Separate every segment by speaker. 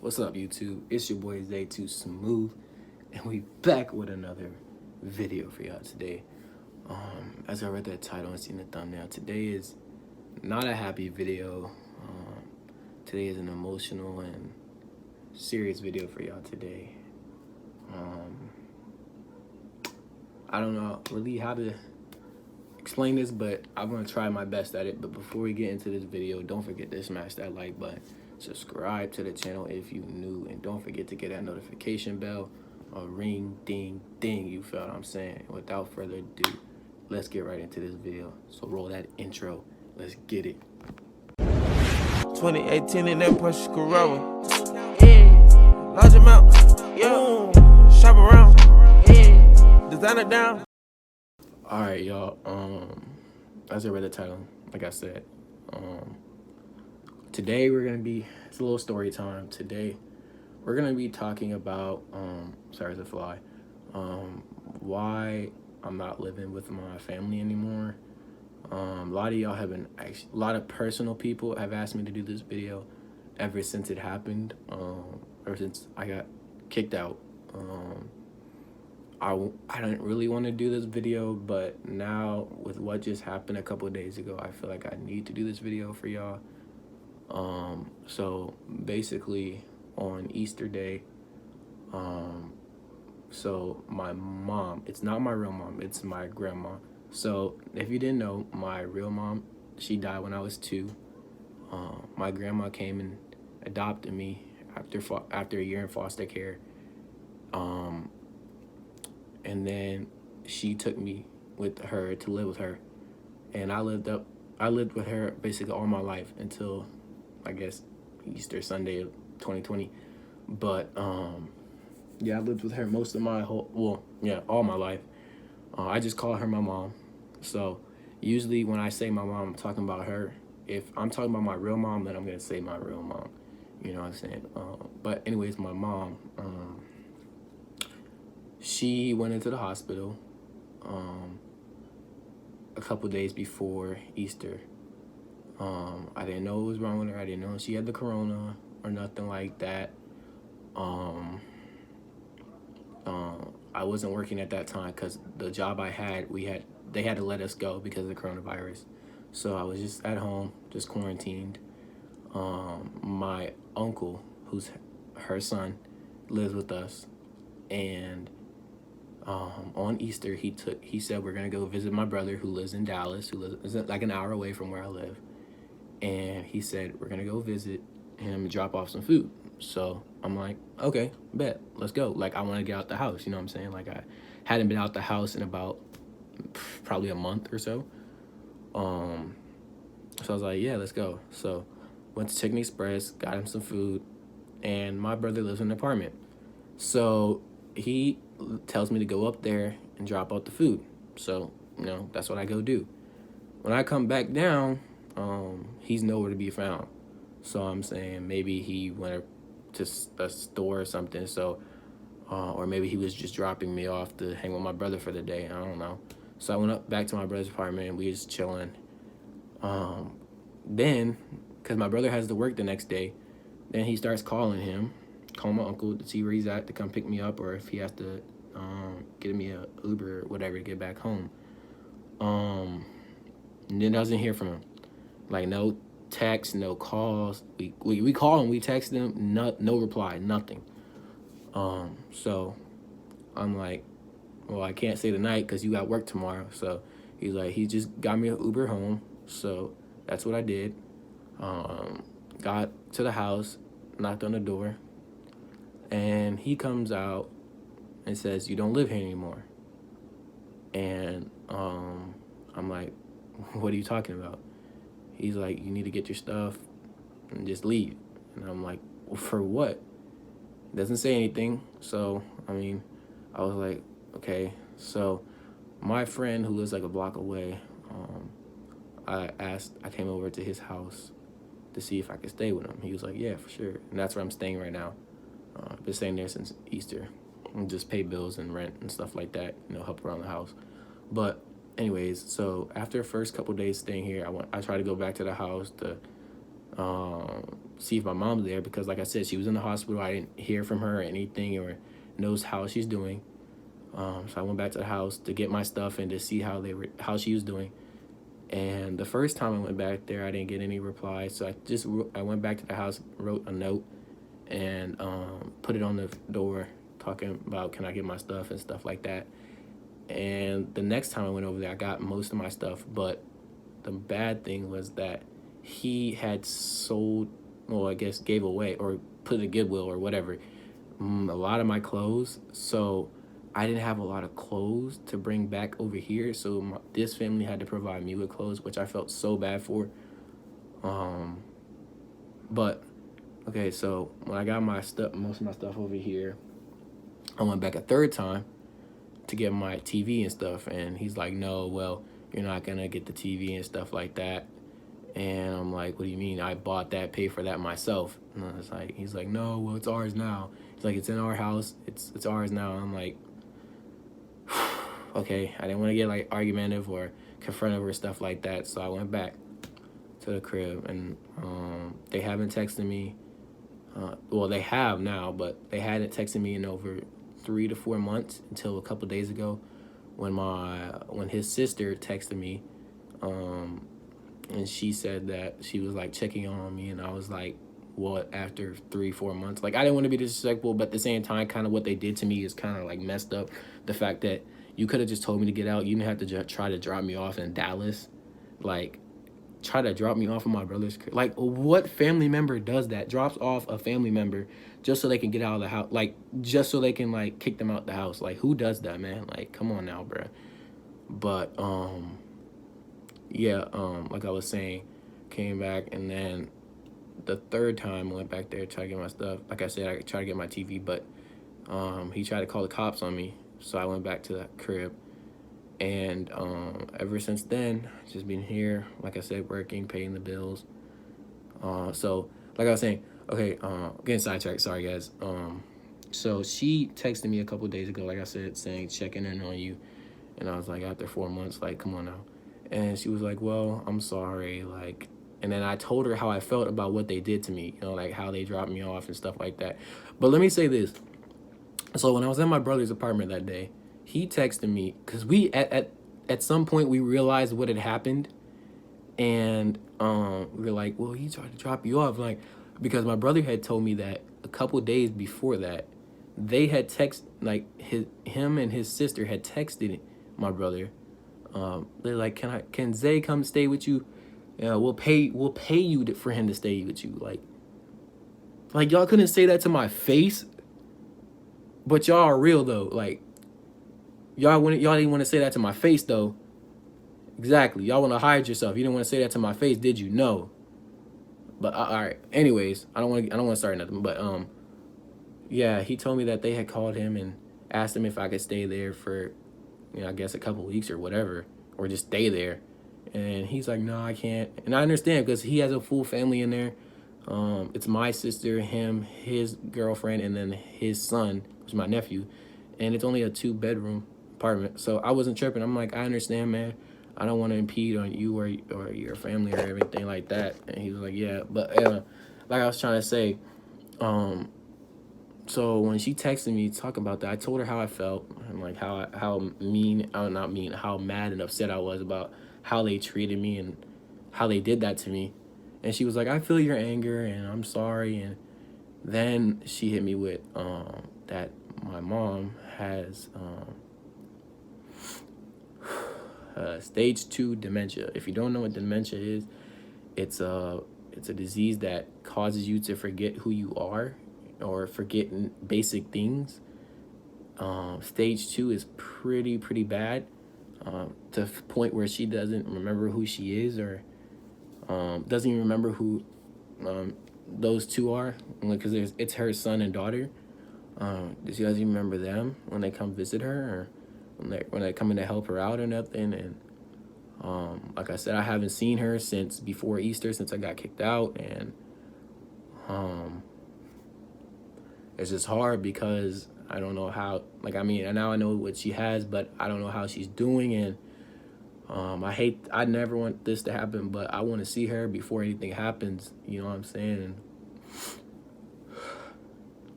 Speaker 1: What's up, YouTube? It's your boy Zay Too Smooth, and we back with another video for y'all today. As I read that title and seen the thumbnail, today is not a happy video. Today is an emotional and serious video for y'all today. I don't know really how to explain this, but I'm gonna try my best at it. But before we get into this video, don't forget to smash that like button, subscribe to the channel if you new, and don't forget to get that notification bell or ring ding ding. You feel what I'm saying? Without further ado, let's get right into this video. So roll that intro. Let's get it.
Speaker 2: 2018 in that Porsche Corolla. Yeah, large amount. Yo, shop around. Yeah, designer down.
Speaker 1: All right, y'all. As I read the title, like I said, today it's a little story time. Today we're gonna be talking about sorry to fly, why I'm not living with my family anymore. A lot of y'all have been a lot of personal people have asked me to do this video ever since it happened. Ever since I got kicked out. I didn't really want to do this video, but now with what just happened a couple of days ago, I feel like I need to do this video for y'all. So basically on Easter Day, so my mom, it's not my real mom, it's my grandma. So if you didn't know, my real mom, she died when I was 2. My grandma came and adopted me after a year in foster care. And then she took me with her to live with her, and I lived with her basically all my life until I guess Easter Sunday of 2020. But yeah, I lived with her most of my all my life. I just call her my mom. So usually when I say my mom, I'm talking about her. If I'm talking about my real mom, then I'm gonna say my real mom. You know what I'm saying? But anyways, my mom, she went into the hospital a couple days before Easter. I didn't know what was wrong with her. I didn't know she had the corona or nothing like that. I wasn't working at that time because the job I had, they had to let us go because of the coronavirus. So I was just at home, just quarantined. My uncle, who's her son, lives with us, and on Easter he said we're gonna go visit my brother who lives in Dallas, who lives like an hour away from where I live, and he said we're gonna go visit him and drop off some food. So I'm like, okay, bet, let's go. Like, I want to get out the house, you know what I'm saying? Like, I hadn't been out the house in about probably a month or so. So I was like, yeah, let's go. So went to Chicken Express, got him some food, and my brother lives in an apartment. So he tells me to go up there and drop out the food. So, that's what I go do. When I come back down, he's nowhere to be found. So I'm saying maybe he went to a store or something. So, or maybe he was just dropping me off to hang with my brother for the day. I don't know. So I went up back to my brother's apartment, and we was chilling. Then, because my brother has to work the next day, then he starts calling my uncle to see where he's at to come pick me up, or if he has to get me a Uber or whatever to get back home. And then doesn't hear from him. Like, no text, no calls. We call him, we text him, no reply, nothing. So I'm like, well, I can't stay the night because you got work tomorrow. So he's like, he just got me an Uber home. So that's what I did. Got to the house, knocked on the door, and he comes out and says, you don't live here anymore. And I'm like, what are you talking about? He's like, you need to get your stuff and just leave. And I'm like, well, for what? He doesn't say anything. So, I was like, okay. So my friend who lives like a block away, I came over to his house to see if I could stay with him. He was like, yeah, for sure. And that's where I'm staying right now. I've been staying there since Easter, and just pay bills and rent and stuff like that, help around the house. But anyways, so after the first couple days staying here, I tried to go back to the house to see if my mom's there because, like I said, she was in the hospital. I didn't hear from her or anything or knows how she's doing. So I went back to the house to get my stuff and to see how she was doing. And the first time I went back there, I didn't get any reply. So I went back to the house, wrote a note, and put it on the door, talking about can I get my stuff and stuff like that. And the next time I went over there, I got most of my stuff. But the bad thing was that he had sold, well, I guess gave away or put in Goodwill or whatever, a lot of my clothes. So I didn't have a lot of clothes to bring back over here. So this family had to provide me with clothes, which I felt so bad for. But okay, so when I got my stuff, most of my stuff over here, I went back a third time to get my TV and stuff, and he's like, no, well, you're not gonna get the TV and stuff like that. And I'm like, what do you mean? I bought that, paid for that myself. And I was like, he's like, no, well, it's ours now. He's like, it's in our house, it's ours now. And I'm like, okay, I didn't want to get like argumentative or confrontive or stuff like that. So I went back to the crib, and they haven't texted me. Well, they have now, but they hadn't texted me in over 3 to 4 months until a couple days ago when his sister texted me, and she said that she was like checking on me, and I was like, what, after 3-4 months? Like, I didn't want to be disrespectful, but at the same time, kind of what they did to me is kind of like messed up. The fact that you could have just told me to get out. You didn't have to try to drop me off in Dallas. Like, try to drop me off of my brother's crib. Like, what family member does that? Drops off a family member just so they can get out of the house. Like, just so they can, like, kick them out the house. Like, who does that, man? Like, come on now, bruh. But, yeah, like I was saying, came back, and then the third time I went back there to try to get my stuff. Like I said, I tried to get my TV, but he tried to call the cops on me. So I went back to that crib. And ever since then, just been here, like I said, working, paying the bills. So, like I was saying, okay, getting sidetracked, sorry guys. So she texted me a couple of days ago, like I said, saying, checking in on you. And I was like, after 4 months, like, come on now. And she was like, well, I'm sorry, like, and then I told her how I felt about what they did to me, you know, like how they dropped me off and stuff like that. But let me say this. So when I was in my brother's apartment that day, he texted me because we at some point we realized what had happened, and we were like, well, he tried to drop you off, like, because my brother had told me that a couple days before that they had like him and his sister had texted my brother. They're like, can Zay come stay with you? We'll pay you for him to stay with you. Like y'all couldn't say that to my face, but y'all are real though. Like y'all didn't want to say that to my face though. Exactly. Y'all want to hide yourself. You didn't want to say that to my face, did you? No. But all right. Anyways, I don't want to start nothing. But yeah, he told me that they had called him and asked him if I could stay there for, I guess a couple weeks or whatever, or just stay there. And he's like, no, I can't. And I understand because he has a full family in there. It's my sister, him, his girlfriend, and then his son, which is my nephew. And it's only a 2-bedroom apartment. So I wasn't tripping. I'm like, I understand, man. I don't want to impede on you or your family or everything like that. And he was like, yeah. But like I was trying to say, so when she texted me talking about that, I told her how I felt and like how mad and upset I was about how they treated me and how they did that to me. And she was like, I feel your anger and I'm sorry. And then she hit me with that my mom has stage 2 dementia. If you don't know what dementia is, it's a disease that causes you to forget who you are or forget basic things. Stage 2 is pretty bad, to the point where she doesn't remember who she is or doesn't even remember who those two are, because it's her son and daughter. She doesn't even remember them when they come visit her or when they come in to help her out or nothing. And like I said, I haven't seen her since before Easter, since I got kicked out. And it's just hard because I don't know how, now I know what she has, but I don't know how she's doing. And I never want this to happen, but I want to see her before anything happens. You know what I'm saying?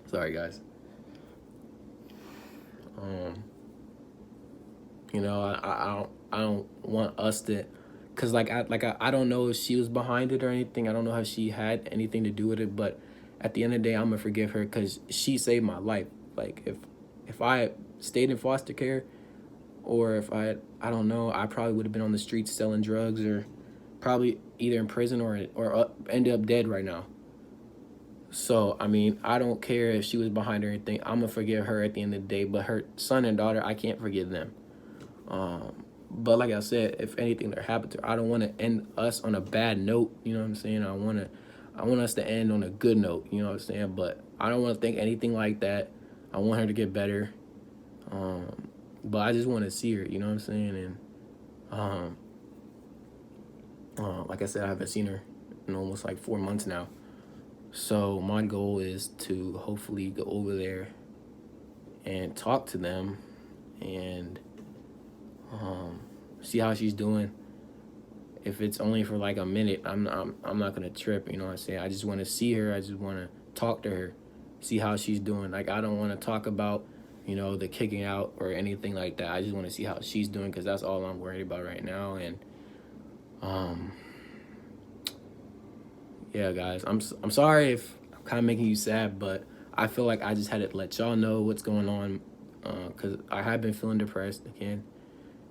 Speaker 1: Sorry, guys. You know, I don't want us to, cause I don't know if she was behind it or anything. I don't know how she had anything to do with it, but at the end of the day, I'm gonna forgive her because she saved my life. Like if I had stayed in foster care, or if I don't know, I probably would have been on the streets selling drugs, or probably either in prison or ended up dead right now. So I mean, I don't care if she was behind or anything. I'm gonna forgive her at the end of the day, but her son and daughter, I can't forgive them. But like I said, if anything that happened to her, I don't want to end us on a bad note. You know what I'm saying? I want us to end on a good note. You know what I'm saying? But I don't want to think anything like that. I want her to get better. But I just want to see her. You know what I'm saying? And like I said, I haven't seen her in almost like 4 months now. So my goal is to hopefully go over there and talk to them and see how she's doing. If it's only for like a minute, I'm not gonna trip. You know what I'm saying? I just want to see her. I just want to talk to her, see how she's doing. Like I don't want to talk about, you know, the kicking out or anything like that. I just want to see how she's doing because that's all I'm worried about right now. And yeah, guys, I'm sorry if I'm kind of making you sad, but I feel like I just had to let y'all know what's going on because I have been feeling depressed again.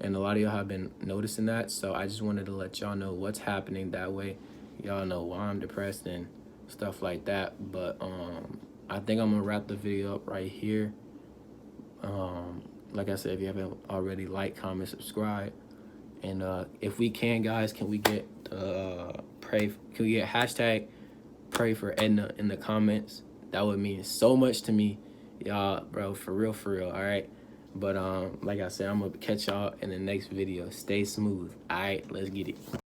Speaker 1: And a lot of y'all have been noticing that. So I just wanted to let y'all know what's happening. That way y'all know why I'm depressed and stuff like that. But I think I'm going to wrap the video up right here. Like I said, if you haven't already, like, comment, subscribe. And if we can, guys, can we get hashtag pray for Edna in the comments? That would mean so much to me. Y'all, bro, for real, all right? But like I said, I'm gonna catch y'all in the next video. Stay smooth. All right, let's get it.